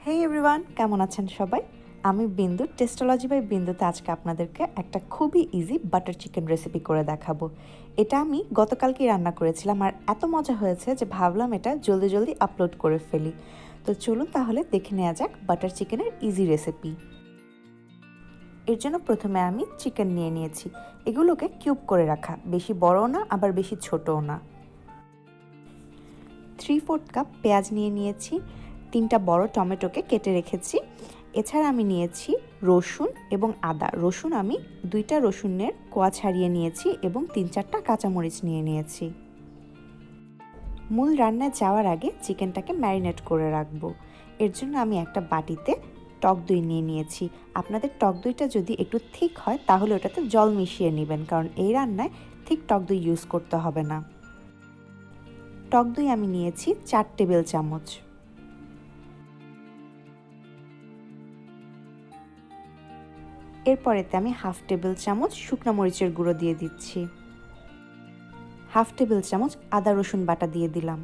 হেই everyone, কেমন আছেন সবাই? আমি বিন্দু, টেস্টোলজি বাই বিন্দুতে আজকে আপনাদেরকে একটা খুবই ইজি বাটার চিকেন রেসিপি করে দেখাবো। এটা আমি গতকালকেই রান্না করেছিলাম আর এত মজা হয়েছে যে ভাবলাম এটা জলদি জলদি আপলোড করে ফেলি। তো চলুন তাহলে দেখে নেওয়া যাক বাটার চিকেনের ইজি রেসিপি। এর জন্য প্রথমে আমি চিকেন নিয়ে নিয়েছি। এগুলোকে কিউব করে রাখা, বেশি বড়ও না আবার বেশি ছোটও না। 3/4 কাপ পেঁয়াজ নিয়ে নিয়েছি। 3টা বড় টমেটোকে কেটে রেখেছি। এছাড়া আমি নিয়েছি রসুন এবং আদা। রসুন আমি 2টা রসুনের কোয়া ছাড়িয়ে নিয়েছি এবং 3-4টা কাঁচামরিচ নিয়ে নিয়েছি। মূল রান্নায় যাওয়ার আগে চিকেনটাকে ম্যারিনেট করে রাখবো। এর জন্য আমি একটা বাটিতে টক দই নিয়ে নিয়েছি। আপনাদের টক দইটা যদি একটু থিক হয় তাহলে ওটাতে জল মিশিয়ে নেবেন, কারণ এই রান্নায় থিক টক দই ইউজ করতে হবে না। টক দই আমি নিয়েছি 4 টেবিল চামচ। এরপরেতে আমি 1/2 টেবিল চামচ শুকনো মরিচের গুঁড়ো দিয়ে দিচ্ছি। 1/2 টেবিল চামচ আদা রসুন বাটা দিয়ে দিলাম।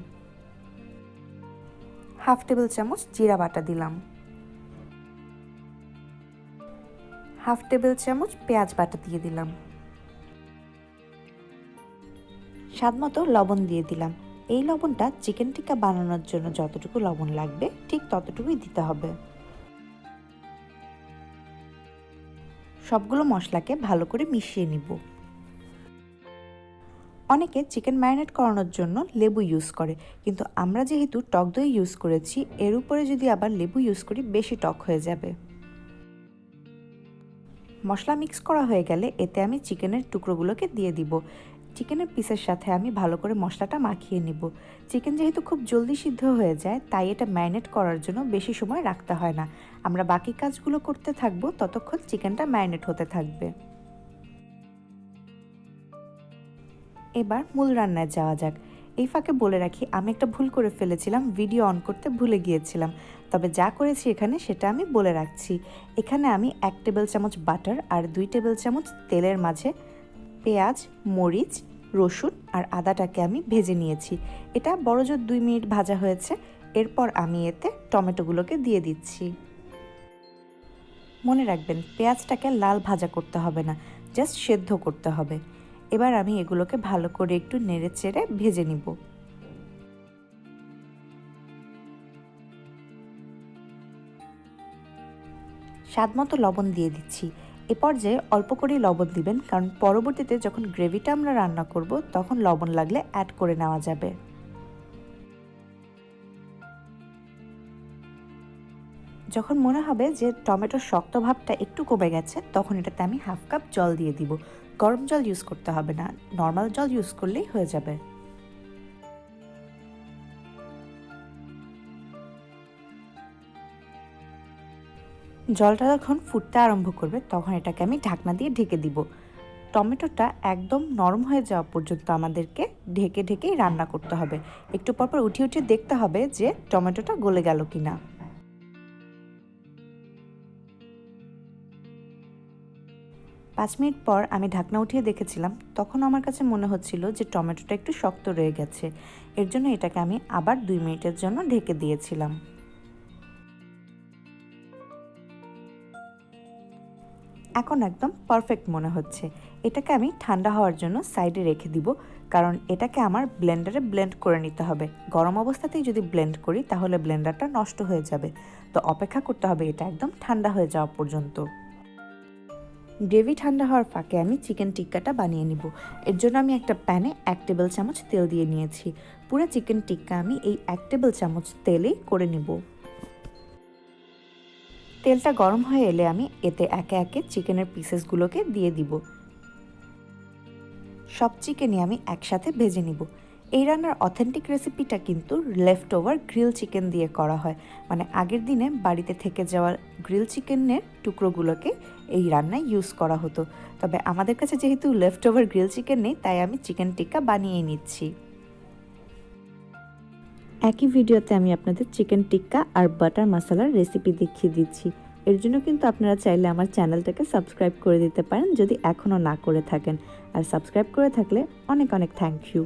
1/2 টেবিল চামচ জিরা বাটা দিলাম। 1/2 টেবিল চামচ পেঁয়াজ বাটা দিয়ে দিলাম। স্বাদমতো লবণ দিয়ে দিলাম। এই লবণটা চিকেন টিক্কা বানানোর জন্য যতটুকু লবণ লাগবে ঠিক ততটুকুই দিতে হবে। সবগুলো মশলাকে ভালো করে মিশিয়ে নিব। অনেকে চিকেন ম্যারিনেট করানোর জন্য লেবু ইউজ করে, কিন্তু আমরা যেহেতু টক দই ইউজ করেছি, এর উপরে যদি আবার লেবু ইউজ করি বেশি টক হয়ে যাবে। মশলা মিক্স করা হয়ে গেলে এতে আমি চিকেনের টুকরোগুলোকে দিয়ে দিব। চিকেনের পিসের সাথে আমি ভালো করে মশলাটা মাখিয়ে নিব। চিকেন যেহেতু খুব জলদি সিদ্ধ হয়ে যায়, তাই এটা ম্যারিনেট করার জন্য বেশি সময় রাখতে হয় না। আমরা বাকি কাজগুলো করতে থাকবো, ততক্ষণ চিকেনটা ম্যারিনেট হতে থাকবে। এবার মূল রান্নায় যাওয়া যাক। এই ফাঁকে বলে রাখি, আমি একটা ভুল করে ফেলেছিলাম, ভিডিও অন করতে ভুলে গিয়েছিলাম। তবে যা করেছি এখানে সেটা আমি বলে রাখছি। এখানে আমি 1 টেবিল চামচ বাটার আর 2 টেবিল চামচ তেলের মাঝে পেঁয়াজ, মরিচ, রসুন আর আদাটাকে আমি ভেজে নিয়েছি। এটা বড়জোর 2 মিনিট ভাজা হয়েছে। এরপর আমি এতে টমেটোগুলোকে দিয়ে দিচ্ছি। মনে রাখবেন, পেঁয়াজটাকে লাল ভাজা করতে হবে না, জাস্ট সেদ্ধ করতে হবে। এবার আমি এগুলোকে ভালো করে একটু নেড়ে চেড়ে ভেজে নিব। স্বাদমতো লবণ দিয়ে দিচ্ছি। এ পর্যায়ে অল্প করেই লবণ দিবেন, কারণ পরবর্তীতে যখন গ্রেভিটা আমরা রান্না করব তখন লবণ লাগলে অ্যাড করে নেওয়া যাবে। যখন মনে হবে যে টমেটোর শক্ত ভাবটা একটু কমে গেছে, তখন এটাতে আমি 1/2 কাপ জল দিয়ে দিব। গরম জল ইউজ করতে হবে না, নর্মাল জল ইউজ করলেই হয়ে যাবে। জলটা যখন ফুটতে আরম্ভ করবে তখন এটাকে আমি ঢাকনা দিয়ে ঢেকে দিব। টমেটোটা একদম নরম হয়ে যাওয়া পর্যন্ত আমাদেরকে ঢেকে ঢেকেই রান্না করতে হবে। একটু পরপর উঠিয়ে উঠিয়ে দেখতে হবে যে টমেটোটা গলে গেল কিনা। 5 মিনিট পর আমি ঢাকনা উঠিয়ে দেখেছিলাম, তখন আমার কাছে মনে হচ্ছিল যে টমেটোটা একটু শক্ত রয়ে গেছে। এর জন্য এটাকে আমি আবার 2 মিনিটের জন্য ঢেকে দিয়েছিলাম। এখন একদম পারফেক্ট মনে হচ্ছে। এটাকে আমি ঠান্ডা হওয়ার জন্য সাইডে রেখে দিব, কারণ এটাকে আমার ব্লেন্ডারে ব্লেন্ড করে নিতে হবে। গরম অবস্থাতেই যদি ব্লেন্ড করি তাহলে ব্লেন্ডারটা নষ্ট হয়ে যাবে। তো অপেক্ষা করতে হবে এটা একদম ঠান্ডা হয়ে যাওয়া পর্যন্ত। গ্রেভি ঠান্ডা হওয়ার ফাঁকে আমি চিকেন টিক্কাটা বানিয়ে নিব। এর জন্য আমি একটা প্যানে 1 টেবিল চামচ তেল দিয়ে নিয়েছি। পুরো চিকেন টিক্কা আমি এই 1 টেবিল চামচ তেলেই করে নিব। তেলটা গরম হয়ে এলে আমি এতে একে একে চিকেনের পিসেসগুলোকে দিয়ে দিব। সব চিকেনই আমি একসাথে ভেজে নিব। এই রান্নার অথেন্টিক রেসিপিটা কিন্তু লেফট ওভার গ্রিল চিকেন দিয়ে করা হয়। মানে আগের দিনে বাড়িতে থেকে যাওয়া গ্রিল চিকেনের টুকরোগুলোকে এই রান্নায় ইউজ করা হতো। তবে আমাদের কাছে যেহেতু লেফট ওভার গ্রিল চিকেন নেই, তাই আমি চিকেন টিক্কা বানিয়ে নিচ্ছি। একই ভিডিওতে আমি আপনাদের চিকেন টিক্কা আর বাটার মশলার রেসিপি দেখিয়ে দিচ্ছি। এর জন্য কিন্তু আপনারা চাইলে আমার চ্যানেলটাকে সাবস্ক্রাইব করে দিতে পারেন যদি এখনও না করে থাকেন, আর সাবস্ক্রাইব করে থাকলে অনেক অনেক থ্যাংক ইউ।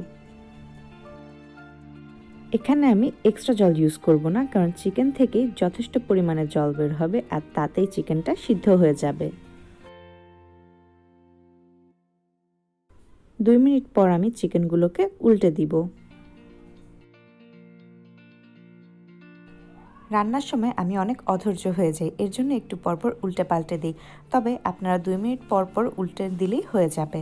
এখানে আমি এক্সট্রা জল ইউজ করব না, কারণ চিকেন থেকেই যথেষ্ট পরিমাণে জল বের হবে আর তাতেই চিকেনটা সিদ্ধ হয়ে যাবে। 2 মিনিট পর আমি চিকেনগুলোকে উল্টে দিব। রান্নার সময় আমি অনেক অধৈর্য হয়ে যাই, এর জন্য একটু পরপর উল্টে পাল্টে দিই, তবে আপনারা 2 মিনিট পরপর উল্টে দিলেই হয়ে যাবে।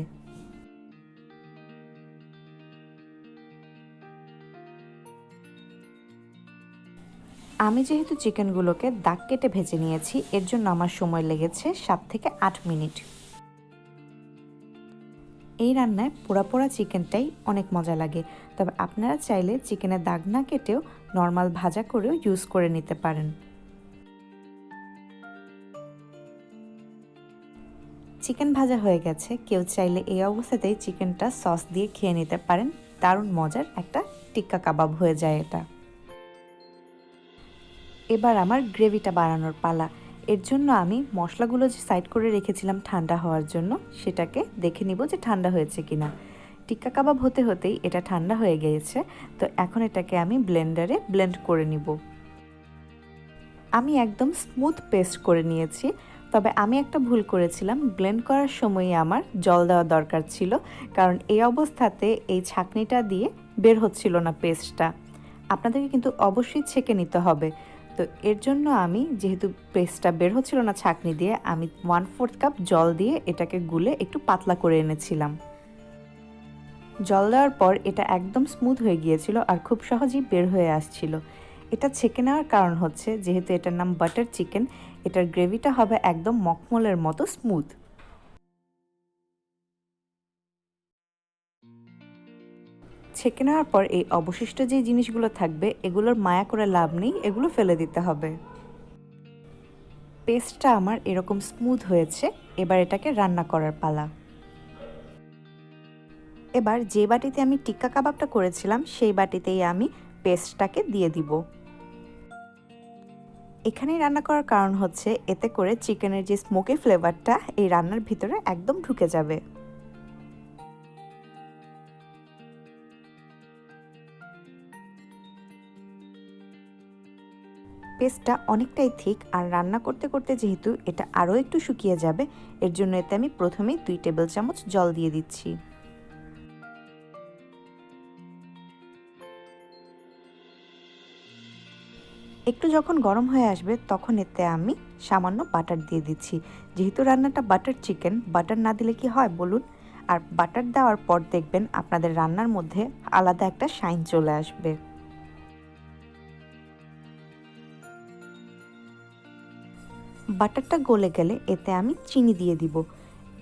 আমি যেহেতু চিকেনগুলোকে দাগ কেটে ভেজে নিয়েছি, এর জন্য আমার সময় লেগেছে 7 থেকে 8 মিনিট। এই রান্নায় পোড়া পোড়া চিকেনটাই অনেক মজা লাগে, তবে আপনারা চাইলে চিকেনের দাগ না কেটেও নর্মাল ভাজা করেও ইউজ করে নিতে পারেন। চিকেন ভাজা হয়ে গেছে, কেউ চাইলে এই অবস্থাতেই চিকেনটা সস দিয়ে খেয়ে নিতে পারেন। দারুণ মজার একটা টিক্কা কাবাব হয়ে যায় এটা। এবার আমার গ্রেভিটা বানানোর পালা। এর জন্য আমি মশলাগুলো যে সাইড করে রেখেছিলাম ঠান্ডা হওয়ার জন্য, সেটাকে দেখে নিব যে ঠান্ডা হয়েছে কিনা। টিক্কা কাবাব হতে হতেই এটা ঠান্ডা হয়ে গিয়েছে, তো এখন এটাকে আমি ব্লেন্ডারে ব্লেন্ড করে নিব। আমি একদম স্মুথ পেস্ট করে নিয়েছি, তবে আমি একটা ভুল করেছিলাম, ব্লেন্ড করার সময়ই আমার জল দেওয়া দরকার ছিল, কারণ এই অবস্থাতে এই ছাঁকনিটা দিয়ে বের হচ্ছিল না পেস্টটা। আপনাদেরকে কিন্তু অবশ্যই ছেঁকে নিতে হবে। তো এর জন্য আমি, যেহেতু পেস্টটা বের হচ্ছিল না ছাঁকনি দিয়ে, আমি 1/4 কাপ জল দিয়ে এটাকে গুলে একটু পাতলা করে এনেছিলাম। জল দেওয়ার পর এটা একদম স্মুথ হয়ে গিয়েছিল আর খুব সহজেই বের হয়ে আসছিল। এটা ছেঁকে নেওয়ার কারণ হচ্ছে, যেহেতু এটার নাম বাটার চিকেন, এটার গ্রেভিটা হবে একদম মখমলের মতো স্মুথ। ছেঁকে নেওয়ার পর এই অবশিষ্ট যে জিনিসগুলো থাকবে, এগুলোর মায়া করে লাভ নেই, এগুলো ফেলে দিতে হবে। পেস্টটা আমার এরকম স্মুথ হয়েছে, এবার এটাকে রান্না করার পালা। এবার যে বাটিতে আমি টিক্কা কাবাবটা করেছিলাম, সেই বাটিতেই আমি পেস্টটাকে দিয়ে দিব। এখানেই রান্না করার কারণ হচ্ছে, এতে করে চিকেনের যে স্মোকি ফ্লেভারটা এই রান্নার ভিতরে একদম ঢুকে যাবে। পেস্টটা অনেকটাই থিক, আর রান্না করতে করতে যেহেতু এটা আরও একটু শুকিয়ে যাবে, এর জন্য এতে আমি প্রথমেই 2 টেবিল চামচ জল দিয়ে দিচ্ছি। একটু যখন গরম হয়ে আসবে, তখন এতে আমি সামান্য বাটার দিয়ে দিচ্ছি। যেহেতু রান্নাটা বাটার চিকেন, বাটার না দিলে কি হয় বলুন? আর বাটার দেওয়ার পর দেখবেন আপনাদের রান্নার মধ্যে আলাদা একটা শাইন চলে আসবে। বাটারটা গলে গেলে এতে আমি চিনি দিয়ে দিব।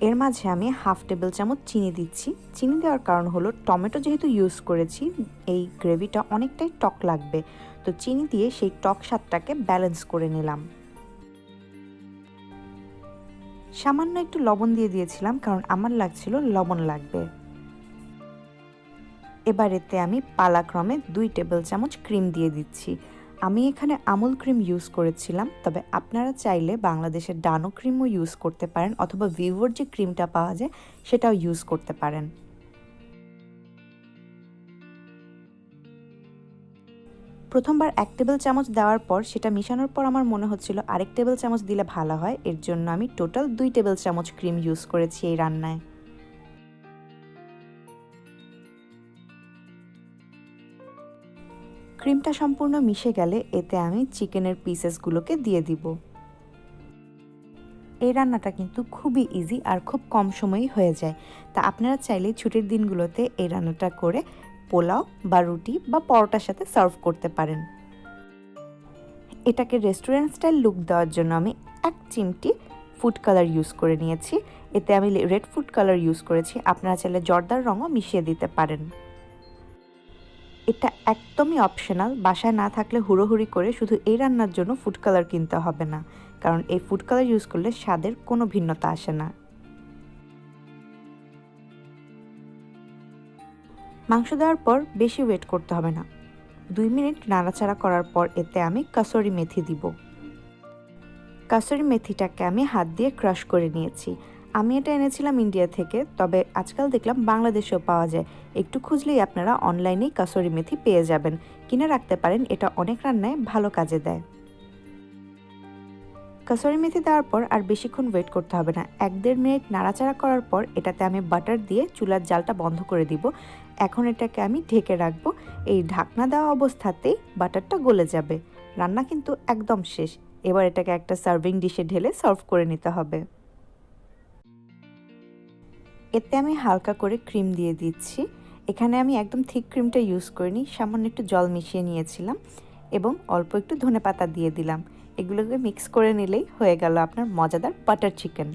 এর মাঝে আমি 1/2 টেবিল চামচ চিনি দিচ্ছি। চিনি দেওয়ার কারণ হলো, টমেটো যেহেতু ইউজ করেছি, এই গ্রেভিটা অনেকটাই টক লাগবে, তো চিনি দিয়ে সেই টক স্বাদটাকে ব্যালেন্স করে নিলাম। সামান্য একটু লবণ দিয়ে দিয়েছিলাম, কারণ আমার লাগছিল লবণ লাগবে। এবার এতে আমি পালাক্রমে 2 টেবিল চামচ ক্রিম দিয়ে দিচ্ছি। আমি এখানে আমুল ক্রিম ইউজ করেছিলাম, তবে আপনারা চাইলে বাংলাদেশের ডানো ক্রিমও ইউজ করতে পারেন, অথবা ভিভোর যে ক্রিমটা পাওয়া যায় সেটাও ইউজ করতে পারেন। প্রথমবার 1 টেবিল চামচ দেওয়ার পর, সেটা মিশানোর পর আমার মনে হচ্ছিল আরেক টেবিল চামচ দিলে ভালো হয়, এর জন্য আমি টোটাল 2 টেবিল চামচ ক্রিম ইউজ করেছি এই রান্নায়। ক্রিমটা সম্পূর্ণ মিশে গেলে এতে আমি চিকেনের পিসেসগুলোকে দিয়ে দিব। এই রান্নাটা কিন্তু খুবই ইজি আর খুব কম সময়েই হয়ে যায়, তা আপনারা চাইলে ছুটির দিনগুলোতে এই রান্নাটা করে পোলাও বা রুটি বা পরোটার সাথে সার্ভ করতে পারেন। এটাকে রেস্টুরেন্ট স্টাইল লুক দেওয়ার জন্য আমি 1 চিমটি ফুড কালার ইউজ করে নিয়েছি। এতে আমি রেড ফুড কালার ইউজ করেছি, আপনারা চাইলে জর্দার রঙও মিশিয়ে দিতে পারেন। এটা একদমই অপশনাল, বাসায় না থাকলে হুড়োহুড়ি করে শুধু এই রান্নার জন্য ফুড কালার কিনতে হবে না, কারণ এই ফুড কালার ইউজ করলে স্বাদের কোনো ভিন্নতা আসে না। মাংস দেওয়ার পর বেশি ওয়েট করতে হবে না, 2 মিনিট নাড়াচাড়া করার পর এতে আমি কাসুরি মেথি দিব। কাসুরি মেথিটাকে আমি হাত দিয়ে ক্রাশ করে নিয়েছি। আমি এটা এনেছিলাম ইন্ডিয়া থেকে, তবে আজকাল দেখলাম বাংলাদেশেও পাওয়া যায়। একটু খুঁজলেই আপনারা অনলাইনেই কাসুরি মেথি পেয়ে যাবেন, কিনে রাখতে পারেন, এটা অনেক রান্নায় ভালো কাজে দেয়। কাসুরি মেথি দেওয়ার পর আর বেশিক্ষণ ওয়েট করতে হবে না, 1-1.5 মিনিট নাড়াচাড়া করার পর এটাতে আমি বাটার দিয়ে চুলার জালটা বন্ধ করে দিব। এখন এটাকে আমি ঢেকে রাখবো। এই ঢাকনা দেওয়া অবস্থাতেই বাটারটা গলে যাবে। রান্না কিন্তু একদম শেষ। এবার এটাকে একটা সার্ভিং ডিশে ঢেলে সার্ভ করে নিতে হবে। এতে আমি হালকা করে ক্রিম দিয়ে দিচ্ছি। এখানে আমি একদম থিক ক্রিমটা ইউজ করিনি, সামান্য একটু জল মিশিয়ে নিয়েছিলাম এবং অল্প একটু ধনেপাতা দিয়ে দিলাম। এগুলোকে মিক্স করে নিলেই হয়ে গেল আপনার মজাদার বাটার চিকেন।